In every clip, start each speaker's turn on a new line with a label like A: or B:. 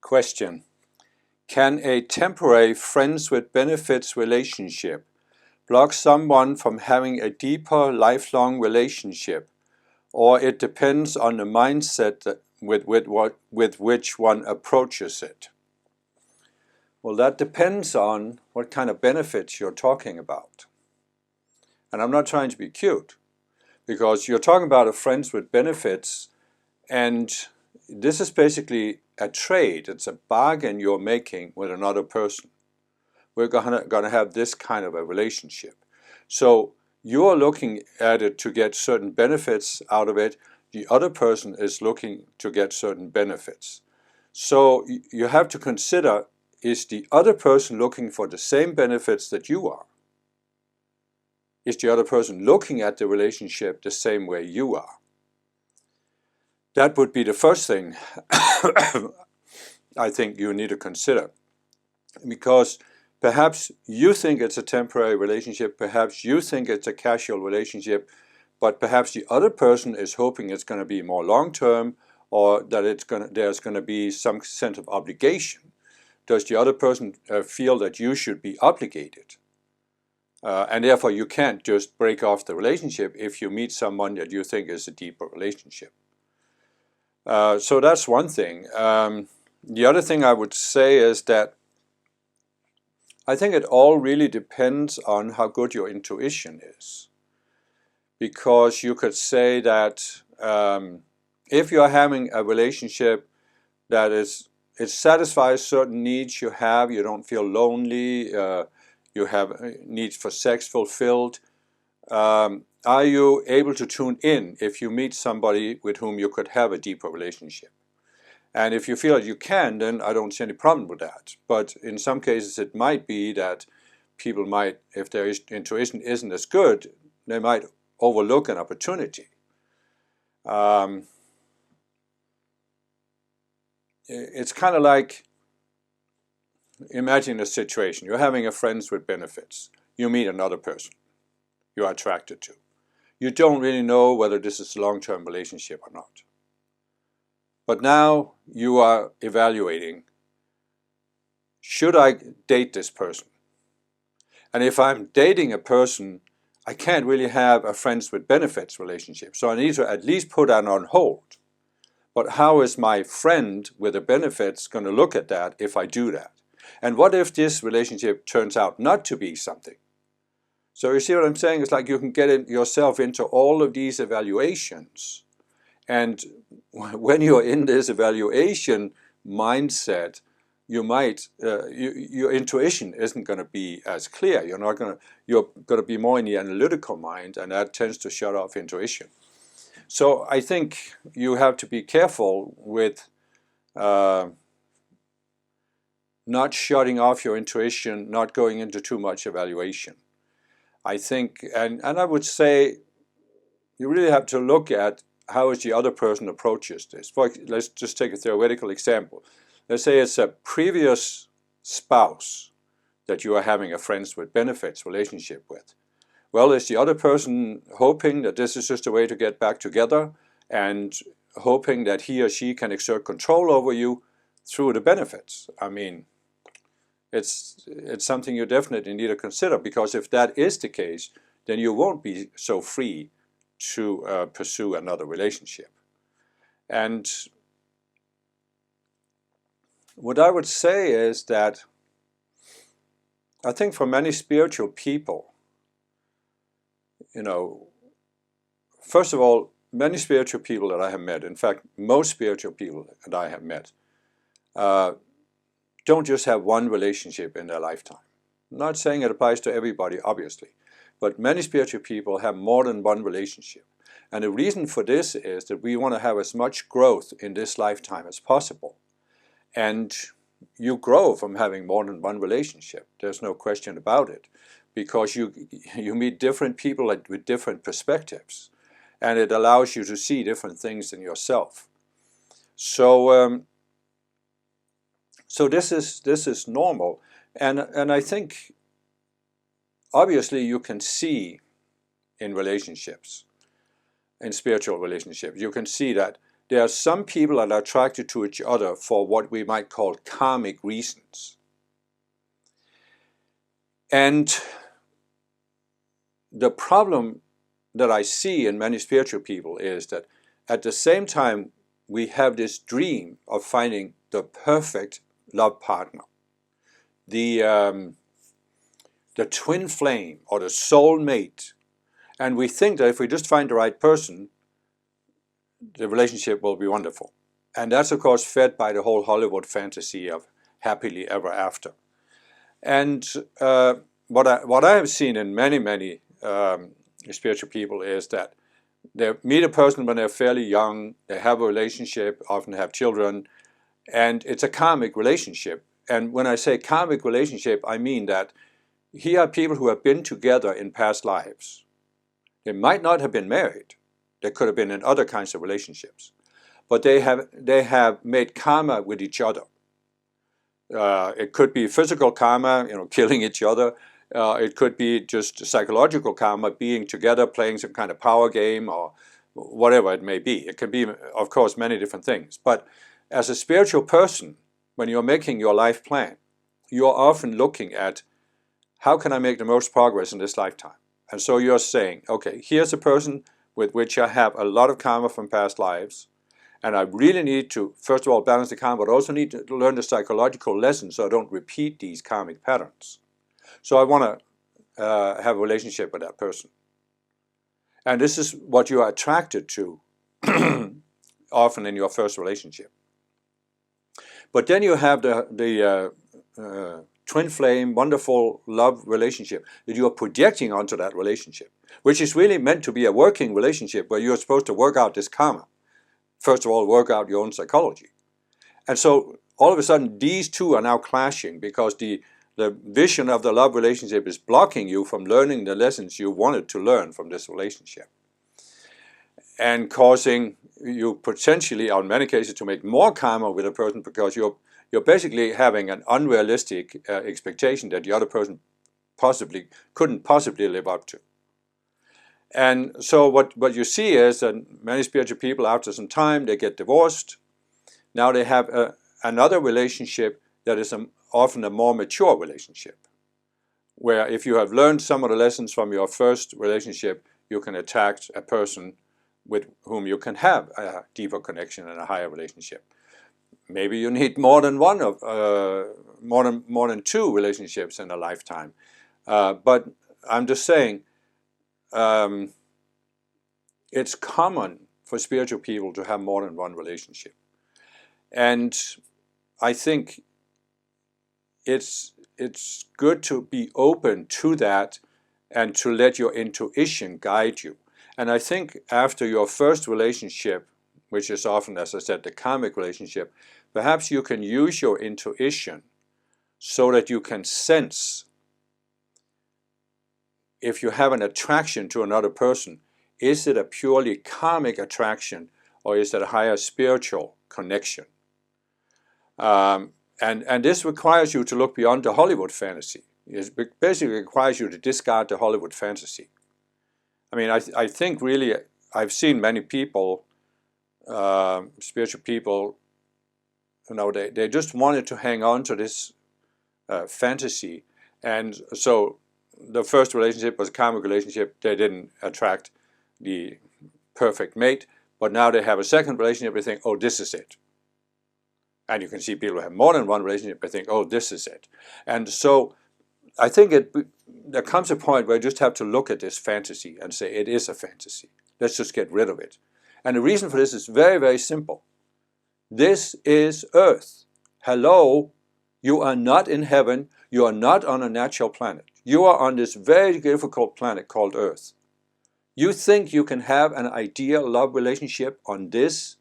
A: Question: can a temporary friends with benefits relationship block someone from having a deeper lifelong relationship, or it depends on the mindset with which one approaches it? Well, that depends on what kind of benefits you're talking about. And I'm not trying to be cute, because you're talking about a friends with benefits, and this is basically a trade. It's a bargain you're making with another person. We're gonna have this kind of a relationship. So you're looking at it to get certain benefits out of it. The other person is looking to get certain benefits. So you have to consider, is the other person looking for the same benefits that you are? Is the other person looking at the relationship the same way you are? That would be the first thing I think you need to consider. Because perhaps you think it's a temporary relationship, perhaps you think it's a casual relationship, but perhaps the other person is hoping it's going to be more long-term, or that there's going to be some sense of obligation. Does the other person feel that you should be obligated? And therefore you can't just break off the relationship if you meet someone that you think is a deeper relationship. So that's one thing. The other thing I would say is that I think it all really depends on how good your intuition is. Because you could say that if you're having a relationship that it satisfies certain needs you have, you don't feel lonely, you have needs for sex fulfilled, are you able to tune in if you meet somebody with whom you could have a deeper relationship? And if you feel that you can, then I don't see any problem with that. But in some cases it might be that people might, if their intuition isn't as good, they might overlook an opportunity. It's kind of like, imagine a situation. You're having a friends with benefits. You meet another person you are attracted to. You don't really know whether this is a long-term relationship or not. But now you are evaluating, should I date this person? And if I'm dating a person, I can't really have a friends with benefits relationship. So I need to at least put that on hold. But how is my friend with the benefits going to look at that if I do that? And what if this relationship turns out not to be something? So you see what I'm saying? It's like you can get yourself into all of these evaluations. And when you're in this evaluation mindset, you might your intuition isn't going to be as clear. You're going to be more in the analytical mind, and that tends to shut off intuition. So I think you have to be careful with not shutting off your intuition, not going into too much evaluation. I think, and I would say, you really have to look at how is the other person approaches this. Let's just take a theoretical example. Let's say it's a previous spouse that you are having a friends with benefits relationship with. Well, is the other person hoping that this is just a way to get back together and hoping that he or she can exert control over you through the benefits? I mean, it's something you definitely need to consider, because if that is the case, then you won't be so free to pursue another relationship. And what I would say is that I think for many spiritual people, first of all, many spiritual people that I have met, in fact, most spiritual people that I have met, don't just have one relationship in their lifetime. I'm not saying it applies to everybody, obviously, but many spiritual people have more than one relationship. And the reason for this is that we want to have as much growth in this lifetime as possible. And you grow from having more than one relationship. There's no question about it, because you meet different people with different perspectives, and it allows you to see different things in yourself. So this is normal, and I think obviously you can see in relationships, in spiritual relationships, you can see that there are some people that are attracted to each other for what we might call karmic reasons. And the problem that I see in many spiritual people is that at the same time we have this dream of finding the perfect love partner, the twin flame or the soul mate, and we think that if we just find the right person, the relationship will be wonderful. And that's of course fed by the whole Hollywood fantasy of happily ever after. And what I have seen in many spiritual people is that they meet a person when they're fairly young, they have a relationship, often have children, and it's a karmic relationship. And when I say karmic relationship, I mean that here are people who have been together in past lives. They might not have been married. They could have been in other kinds of relationships. But they have made karma with each other. It could be physical karma, killing each other. It could be just psychological karma, being together, playing some kind of power game or whatever it may be. It can be, of course, many different things. But as a spiritual person, when you're making your life plan, you're often looking at how can I make the most progress in this lifetime? And so you're saying, okay, here's a person with which I have a lot of karma from past lives, and I really need to, first of all, balance the karma, but also need to learn the psychological lessons so I don't repeat these karmic patterns. So I want to have a relationship with that person. And this is what you are attracted to often in your first relationship. But then you have the twin flame, wonderful love relationship that you are projecting onto that relationship, which is really meant to be a working relationship where you're supposed to work out this karma. First of all, work out your own psychology. And so all of a sudden these two are now clashing because the vision of the love relationship is blocking you from learning the lessons you wanted to learn from this relationship, and causing you potentially, or in many cases, to make more karma with a person because you're basically having an unrealistic expectation that the other person couldn't possibly live up to. And so what you see is that many spiritual people, after some time, they get divorced. Now they have another relationship that is often a more mature relationship, where if you have learned some of the lessons from your first relationship, you can attract a person with whom you can have a deeper connection and a higher relationship. Maybe you need more than more than two relationships in a lifetime. But I'm just saying, it's common for spiritual people to have more than one relationship. And I think it's good to be open to that and to let your intuition guide you. And I think after your first relationship, which is often, as I said, the karmic relationship, perhaps you can use your intuition so that you can sense if you have an attraction to another person, is it a purely karmic attraction or is it a higher spiritual connection? And this requires you to look beyond the Hollywood fantasy. It basically requires you to discard the Hollywood fantasy. I mean, I think really, I've seen many people, spiritual people, they just wanted to hang on to this fantasy. And so the first relationship was a karmic relationship. They didn't attract the perfect mate, but now they have a second relationship. They think, oh, this is it. And you can see people who have more than one relationship. They think, oh, this is it. And so I think there comes a point where you just have to look at this fantasy and say, it is a fantasy. Let's just get rid of it. And the reason for this is very, very simple. This is Earth. Hello, you are not in heaven. You are not on a natural planet. You are on this very difficult planet called Earth. You think you can have an ideal love relationship on this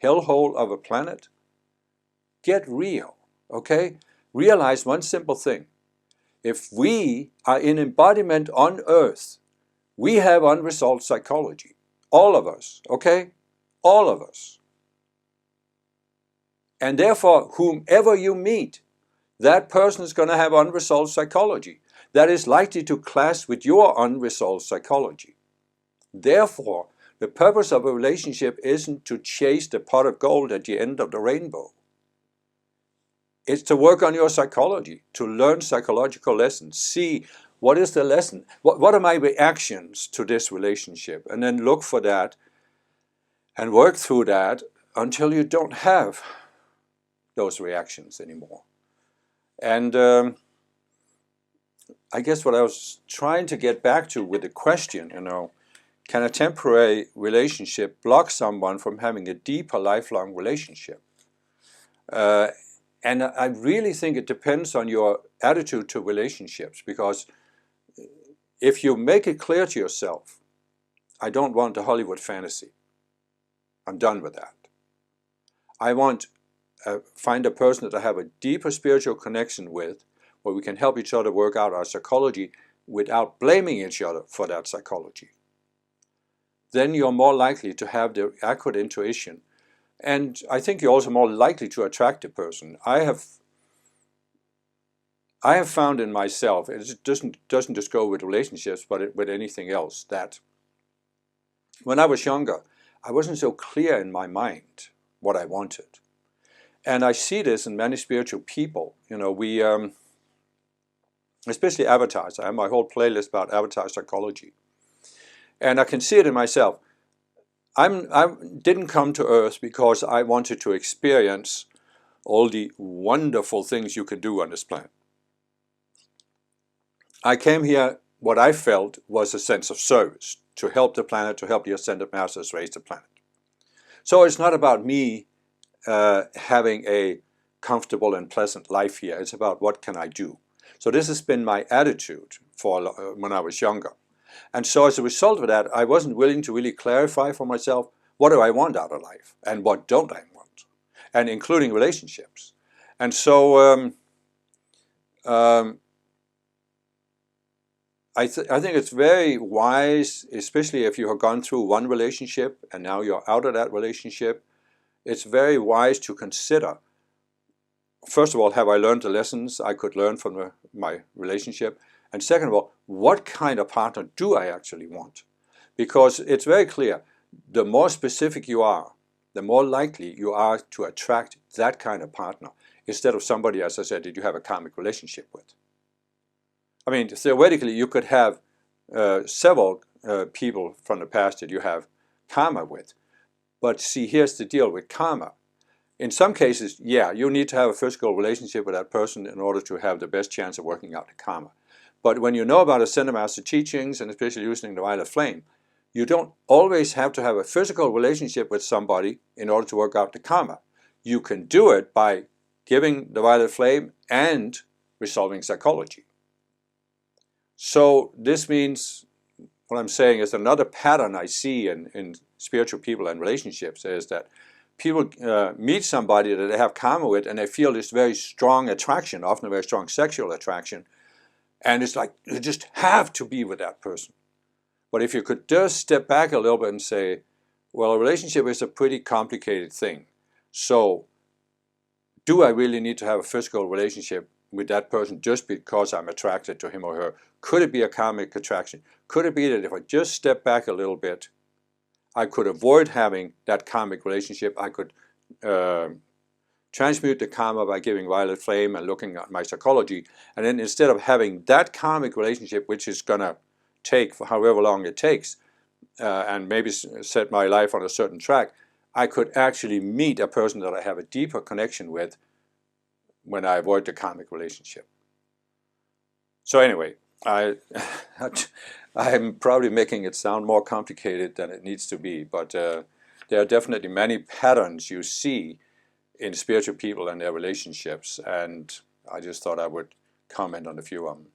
A: hellhole of a planet? Get real, okay? Realize one simple thing. If we are in embodiment on Earth, we have unresolved psychology. All of us, okay? All of us. And therefore, whomever you meet, that person is going to have unresolved psychology that is likely to clash with your unresolved psychology. Therefore, The purpose of a relationship isn't to chase the pot of gold at the end of the rainbow. It's to work on your psychology, to learn psychological lessons, see what is the lesson, what are my reactions to this relationship, and then look for that and work through that until you don't have those reactions anymore. And I guess what I was trying to get back to with the question, can a temporary relationship block someone from having a deeper lifelong relationship? And I really think it depends on your attitude to relationships, because if you make it clear to yourself, I don't want a Hollywood fantasy, I'm done with that. I want to find a person that I have a deeper spiritual connection with, where we can help each other work out our psychology without blaming each other for that psychology. Then you're more likely to have the accurate intuition. And I think you're also more likely to attract a person. I have found in myself, it doesn't just go with relationships, but with anything else, that when I was younger, I wasn't so clear in my mind what I wanted. And I see this in many spiritual people. We, especially avatars. I have my whole playlist about avatar psychology. And I can see it in myself. I didn't come to Earth because I wanted to experience all the wonderful things you can do on this planet. I came here, what I felt was a sense of service, to help the planet, to help the Ascended Masters raise the planet. So it's not about me having a comfortable and pleasant life here. It's about what can I do. So this has been my attitude for when I was younger. And so as a result of that, I wasn't willing to really clarify for myself, what do I want out of life and what don't I want, and including relationships. And so I think it's very wise, especially if you have gone through one relationship and now you're out of that relationship, it's very wise to consider, first of all, have I learned the lessons I could learn from my relationship? And second of all, what kind of partner do I actually want? Because it's very clear, the more specific you are, the more likely you are to attract that kind of partner, instead of somebody, as I said, that you have a karmic relationship with. I mean, theoretically, you could have several people from the past that you have karma with. But see, here's the deal with karma. In some cases, yeah, you need to have a physical relationship with that person in order to have the best chance of working out the karma. But when you know about Ascended Master teachings, and especially using the violet flame, you don't always have to have a physical relationship with somebody in order to work out the karma. You can do it by giving the violet flame and resolving psychology. So this means, what I'm saying is another pattern I see in spiritual people and relationships is that people meet somebody that they have karma with, and they feel this very strong attraction, often a very strong sexual attraction, and it's like you just have to be with that person. But if you could just step back a little bit and say, well, a relationship is a pretty complicated thing. So do I really need to have a physical relationship with that person just because I'm attracted to him or her? Could it be a karmic attraction? Could it be that if I just step back a little bit, I could avoid having that karmic relationship? I could transmute the karma by giving violet flame and looking at my psychology. And then instead of having that karmic relationship, which is going to take for however long it takes, and maybe set my life on a certain track, I could actually meet a person that I have a deeper connection with when I avoid the karmic relationship. So anyway, I'm probably making it sound more complicated than it needs to be, but there are definitely many patterns you see in spiritual people and their relationships, and I just thought I would comment on a few of them.